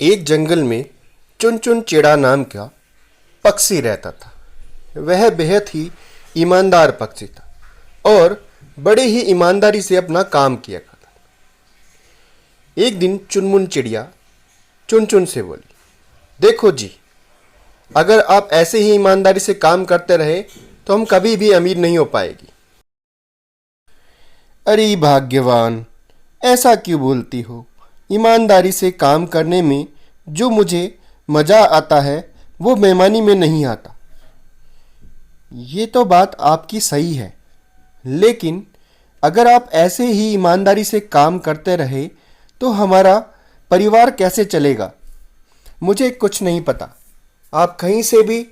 एक जंगल में चुन चुन चिड़ा नाम का पक्षी रहता था। वह बेहद ही ईमानदार पक्षी था और बड़े ही ईमानदारी से अपना काम किया करता था। एक दिन चुनमुन चिड़िया चुन चुन से बोली, देखो जी, अगर आप ऐसे ही ईमानदारी से काम करते रहे तो हम कभी भी अमीर नहीं हो पाएगी। अरे भाग्यवान, ऐसा क्यों बोलती हो? ईमानदारी से काम करने में जो मुझे मज़ा आता है वो बेईमानी में नहीं आता। ये तो बात आपकी सही है, लेकिन अगर आप ऐसे ही ईमानदारी से काम करते रहे तो हमारा परिवार कैसे चलेगा? मुझे कुछ नहीं पता। आप कहीं से भी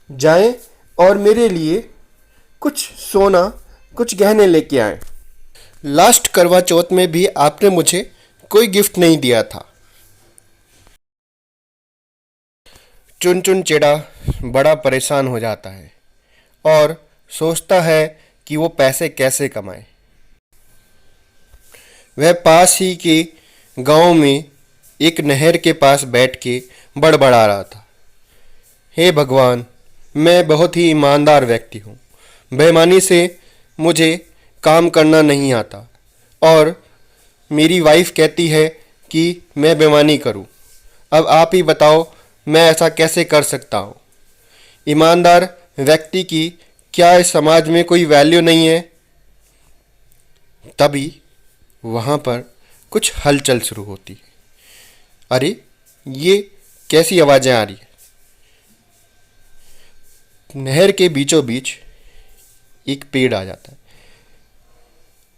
जाएं और मेरे लिए कुछ सोना, कुछ गहने लेके आएं। लास्ट करवा चौथ में भी आपने मुझे कोई गिफ्ट नहीं दिया था। चुन चुन चिड़ा बड़ा परेशान हो जाता है और सोचता है कि वो पैसे कैसे कमाए। वह पास ही के गांव में एक नहर के पास बैठ के बड़बड़ा रहा था, हे भगवान, मैं बहुत ही ईमानदार व्यक्ति हूँ। बेईमानी से मुझे काम करना नहीं आता और मेरी वाइफ कहती है कि मैं बेईमानी करूं। अब आप ही बताओ, मैं ऐसा कैसे कर सकता हूं? ईमानदार व्यक्ति की क्या इस समाज में कोई वैल्यू नहीं है? तभी वहाँ पर कुछ हलचल शुरू होती है। अरे, ये कैसी आवाज़ें आ रही है? नहर के बीचों बीच एक पेड़ आ जाता है।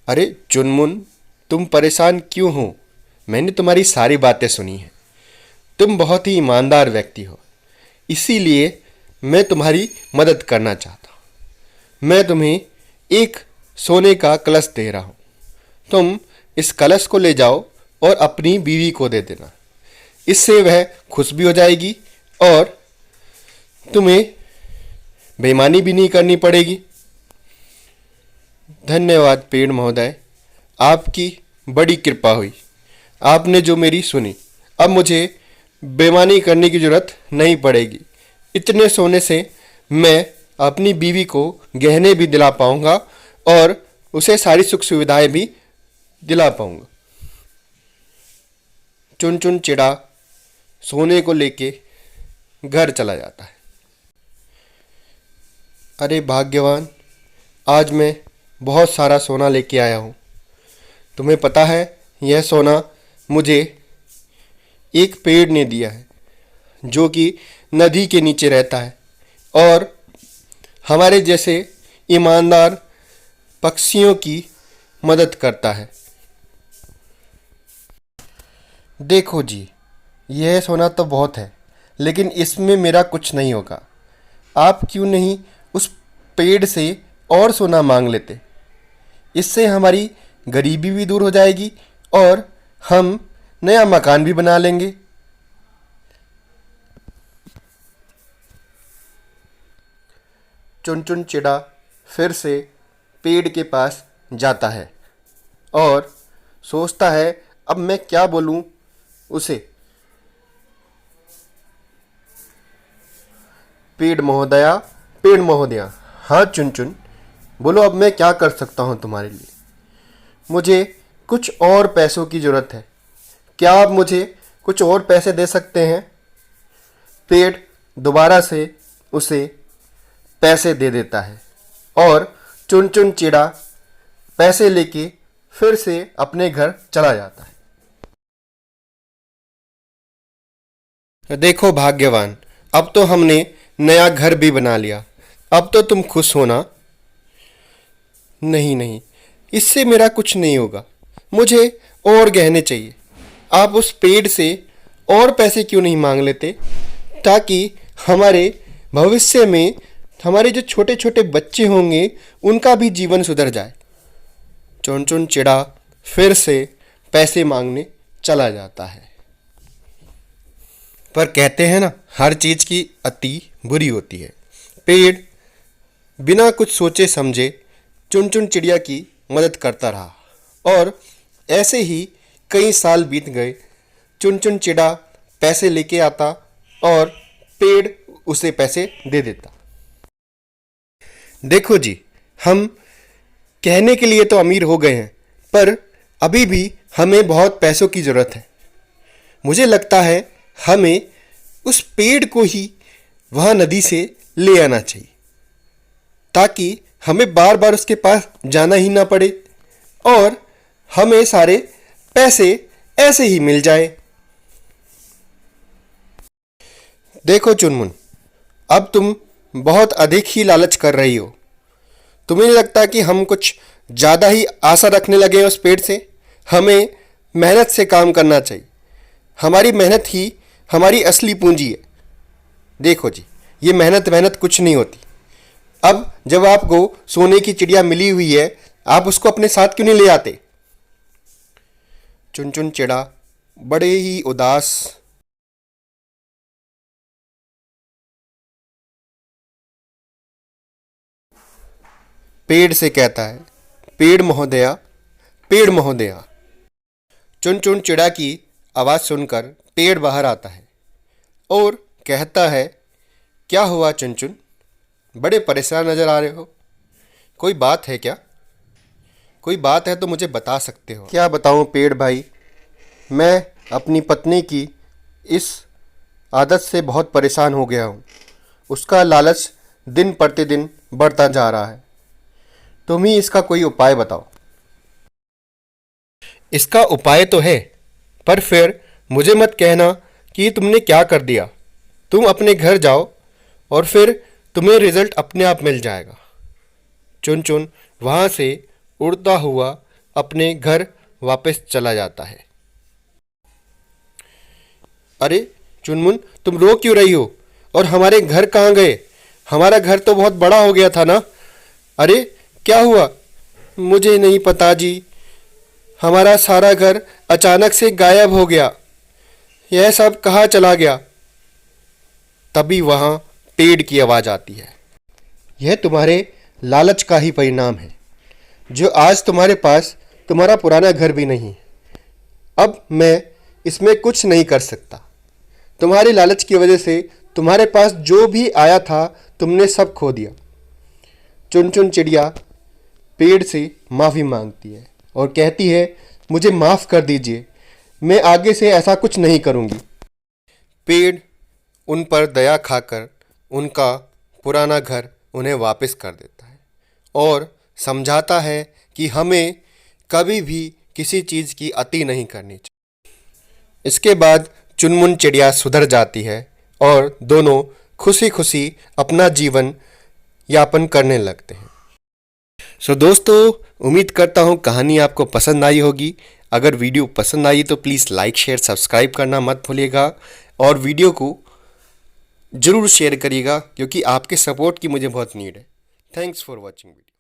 अरे चुनमुन, तुम परेशान क्यों हो? मैंने तुम्हारी सारी बातें सुनी हैं। तुम बहुत ही ईमानदार व्यक्ति हो, इसीलिए मैं तुम्हारी मदद करना चाहता हूँ। मैं तुम्हें एक सोने का कलश दे रहा हूँ। तुम इस कलश को ले जाओ और अपनी बीवी को दे देना। इससे वह खुश भी हो जाएगी और तुम्हें बेईमानी भी नहीं करनी पड़ेगी। धन्यवाद पेड़ महोदय, आपकी बड़ी कृपा हुई। आपने जो मेरी सुनी, अब मुझे बेईमानी करने की जरूरत नहीं पड़ेगी। इतने सोने से मैं अपनी बीवी को गहने भी दिला पाऊंगा और उसे सारी सुख सुविधाएं भी दिला पाऊंगा। चुन चुन चिड़ा सोने को लेके घर चला जाता है। अरे भाग्यवान, आज मैं बहुत सारा सोना लेके आया हूँ। तुम्हें पता है, यह सोना मुझे एक पेड़ ने दिया है जो कि नदी के नीचे रहता है और हमारे जैसे ईमानदार पक्षियों की मदद करता है। देखो जी, यह सोना तो बहुत है, लेकिन इसमें मेरा कुछ नहीं होगा। आप क्यों नहीं उस पेड़ से और सोना मांग लेते? इससे हमारी गरीबी भी दूर हो जाएगी और हम नया मकान भी बना लेंगे। चुन चुन चिड़ा फिर से पेड़ के पास जाता है और सोचता है, अब मैं क्या बोलूं उसे। पेड़ महोदया, पेड़ महोदया, हाँ चुन चुन, बोलो, अब मैं क्या कर सकता हूँ तुम्हारे लिए? मुझे कुछ और पैसों की ज़रूरत है। क्या आप मुझे कुछ और पैसे दे सकते हैं? पेड़ दोबारा से उसे पैसे दे देता है और चुन चुन चिड़ा पैसे लेके फिर से अपने घर चला जाता है। देखो भाग्यवान, अब तो हमने नया घर भी बना लिया। अब तो तुम खुश हो ना? नहीं नहीं, इससे मेरा कुछ नहीं होगा। मुझे और गहने चाहिए। आप उस पेड़ से और पैसे क्यों नहीं मांग लेते, ताकि हमारे भविष्य में हमारे जो छोटे छोटे बच्चे होंगे उनका भी जीवन सुधर जाए। चुन चुन चिड़ा फिर से पैसे मांगने चला जाता है। पर कहते हैं ना, हर चीज़ की अति बुरी होती है। पेड़ बिना कुछ सोचे समझे चुन चुन चिड़िया की मदद करता रहा और ऐसे ही कई साल बीत गए। चुन चुन चिड़ा पैसे लेके आता और पेड़ उसे पैसे दे देता। देखो जी, हम कहने के लिए तो अमीर हो गए हैं, पर अभी भी हमें बहुत पैसों की ज़रूरत है। मुझे लगता है हमें उस पेड़ को ही वहाँ नदी से ले आना चाहिए, ताकि हमें बार बार उसके पास जाना ही ना पड़े और हमें सारे पैसे ऐसे ही मिल जाए। देखो चुनमुन, अब तुम बहुत अधिक ही लालच कर रही हो। तुम्हें नहीं लगता कि हम कुछ ज़्यादा ही आशा रखने लगे हैं उस पेड़ से? हमें मेहनत से काम करना चाहिए। हमारी मेहनत ही हमारी असली पूंजी है। देखो जी, ये मेहनत कुछ नहीं होती। अब जब आपको सोने की चिड़िया मिली हुई है, आप उसको अपने साथ क्यों नहीं ले आते? चुन चिड़ा बड़े ही उदास पेड़ से कहता है, पेड़ महोदया, पेड़ महोदया। चुन चिड़ा की आवाज़ सुनकर पेड़ बाहर आता है और कहता है, क्या हुआ चुन? बड़े परेशान नज़र आ रहे हो। कोई बात है क्या? कोई बात है तो मुझे बता सकते हो। क्या बताऊं पेड़ भाई, मैं अपनी पत्नी की इस आदत से बहुत परेशान हो गया हूँ। उसका लालच दिन प्रतिदिन बढ़ता जा रहा है। तुम ही इसका कोई उपाय बताओ। इसका उपाय तो है, पर फिर मुझे मत कहना कि तुमने क्या कर दिया। तुम अपने घर जाओ और फिर तुम्हें रिजल्ट अपने आप मिल जाएगा। चुन वहाँ से उड़ता हुआ अपने घर वापस चला जाता है। अरे चुनमुन, तुम रो क्यों रही हो? और हमारे घर कहाँ गए? हमारा घर तो बहुत बड़ा हो गया था ना। अरे क्या हुआ? मुझे नहीं पता जी, हमारा सारा घर अचानक से गायब हो गया। यह सब कहाँ चला गया? तभी वहाँ पेड़ की आवाज़ आती है। यह तुम्हारे लालच का ही परिणाम है, जो आज तुम्हारे पास तुम्हारा पुराना घर भी नहीं है। अब मैं इसमें कुछ नहीं कर सकता। तुम्हारे लालच की वजह से तुम्हारे पास जो भी आया था तुमने सब खो दिया। चुन चिड़िया पेड़ से माफ़ी मांगती है और कहती है, मुझे माफ़ कर दीजिए, मैं आगे से ऐसा कुछ नहीं करूँगी। पेड़ उन पर दया खाकर उनका पुराना घर उन्हें वापस कर देता है और समझाता है कि हमें कभी भी किसी चीज़ की अति नहीं करनी चाहिए। इसके बाद चुनमुन चिड़िया सुधर जाती है और दोनों खुशी खुशी अपना जीवन यापन करने लगते हैं। सो दोस्तों, उम्मीद करता हूँ कहानी आपको पसंद आई होगी। अगर वीडियो पसंद आई तो प्लीज़ लाइक शेयर सब्सक्राइब करना मत भूलिएगा और वीडियो को ज़रूर शेयर करिएगा, क्योंकि आपके सपोर्ट की मुझे बहुत नीड है। Thanks for watching video.